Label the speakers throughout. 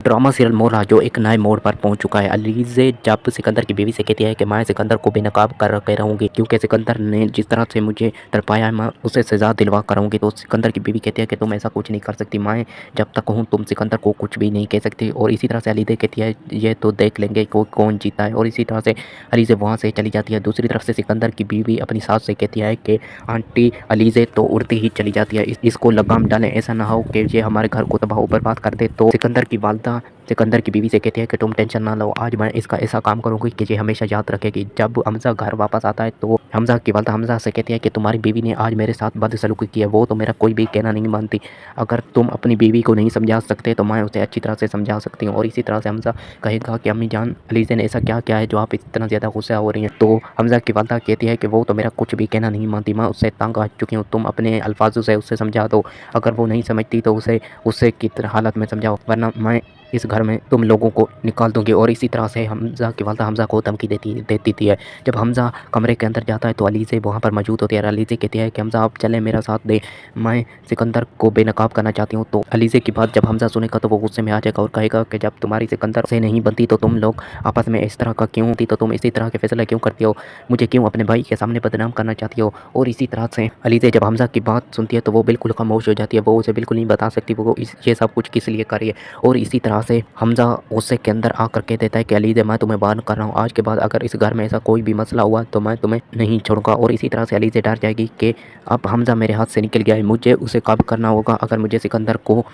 Speaker 1: Drama serial मोरा जो एक नए मोड़ पर पहुंच चुका है। अलीज़े जब सिकंदर की बीवी से कहती है कि मैं सिकंदर को बेनकाब कर के रहूंगी क्योंकि सिकंदर ने जिस तरह से मुझे तड़पाया है मैं उसे सजा दिलवा कर रहूंगी। तो सिकंदर की बीवी कहती है कि तुम ऐसा कुछ नहीं कर सकती, मैं जब तक हूँ तुम सिकंदर को कुछ भी नहीं कह सकती। और इसी तरह से अलीज़े कहती है ये तो देख लेंगे कौन जीता है। और इसी तरह से अलीज़े वहाँ से चली जाती है। दूसरी तरफ से सिकंदर की बीवी अपनी सास से कहती है कि आंटी अलीज़े तो उड़ती ही चली जाती है, इसको लगाम डालें, ऐसा ना हो कि ये हमारे घर को तबाह बर्बाद कर दे। तो सिकंदर की वालदा सिकंदर की बीवी से कहती है कि तुम टेंशन ना लो, आज मैं इसका ऐसा काम करूंगी कि ये हमेशा याद रखेगी। जब हमजा घर वापस आता है तो हमजा की वालदा हमजा से कहती है कि तुम्हारी बीवी ने आज मेरे साथ बदसलूकी की है, वो तो मेरा कोई भी कहना नहीं मानती। अगर तुम अपनी बीवी को नहीं समझा सकते तो मैं उसे अच्छी तरह से समझा सकती हूँ। और इसी तरह से हमजा कहेगा कि अम्मी जान अलीज़े ने ऐसा क्या किया है जो आप इतना ज़्यादा गुस्सा हो रही हैं। तो हमजा की वालदा कहती है कि वो तो मेरा कुछ भी कहना नहीं मानती, मैं उससे तंग आ चुकी हूँ, तुम अपने अल्फाजों से उससे समझा दो। अगर वो नहीं समझती तो उसे उससे की हालत में समझाओ, वरना मैं इस घर में तुम लोगों को निकाल दूंगी। और इसी तरह से हमजा की वालदा हमजा को धमकी देती थी है। जब हमजा कमरे के अंदर जाता है तो अलीज़े वहाँ पर मौजूद होती है। अलीज़े कहती है कि हमजा आप चले मेरा साथ दे, मैं सिकंदर को बेनकाब करना चाहती हूँ। तो अलीज़े की बात जब हमजा सुनेगा तो वो गुस्से में आ जाएगा और कहेगा कि जब तुम्हारी सिकंदर से नहीं बनती तो तुम लोग आपस में इस तरह का क्यों होती, तो तुम इसी तरह के फैसले क्यों करती हो, मुझे क्यों अपने भाई के सामने बदनाम करना चाहती हो। और इसी तरह से अलीज़े जब हमजा की बात सुनती है तो वो बिल्कुल खामोश हो जाती है, वो उसे बिल्कुल नहीं बता सकती वो ये सब कुछ किस लिए कर रही है। और इसी तरह से हमजा गुस्से के अंदर आकर कह देता है कि अलीज़े मैं तुम्हें वार्न कर रहा हूँ, आज के बाद अगर इस घर में ऐसा कोई भी मसला हुआ तो मैं तुम्हें नहीं छोड़ूंगा। और इसी तरह से अलीज़े डर जाएगी कि अब हमजा मेरे हाथ से निकल गया है, मुझे उसे काबू करना होगा। अगर मुझे सिकंदर को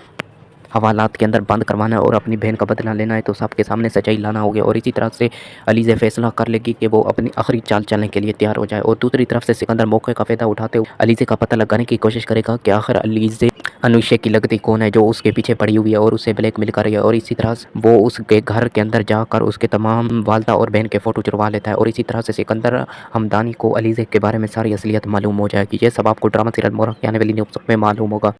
Speaker 1: हवालात के अंदर बंद करवाना है और अपनी बहन का बदला लेना है तो सबके सामने सच्चाई लाना होगी। और इसी तरह से अलीज़े फैसला कर लेगी कि वो अपनी आखिरी चाल चलने के लिए तैयार हो जाए। और दूसरी तरफ से सिकंदर मौके का फ़ायदा उठाते हुए अलीज़े का पता लगाने की कोशिश करेगा कि आखिर अलीज़े अनुष्य की लगती कौन है जो उसके पीछे पड़ी हुई है और उसे ब्लैकमेल कर रही है। और इसी तरह से वो उसके घर के अंदर जाकर उसके तमाम वालदा और बहन के फ़ोटो चुरवा लेता है। और इसी तरह से सिकंदर हमदानी को अलीज़े के बारे में सारी असलियत मालूम हो जाएगी। ये सब आपको ड्रामा सीरियल मोरा के आने वाली न्यूज़ में मालूम होगा।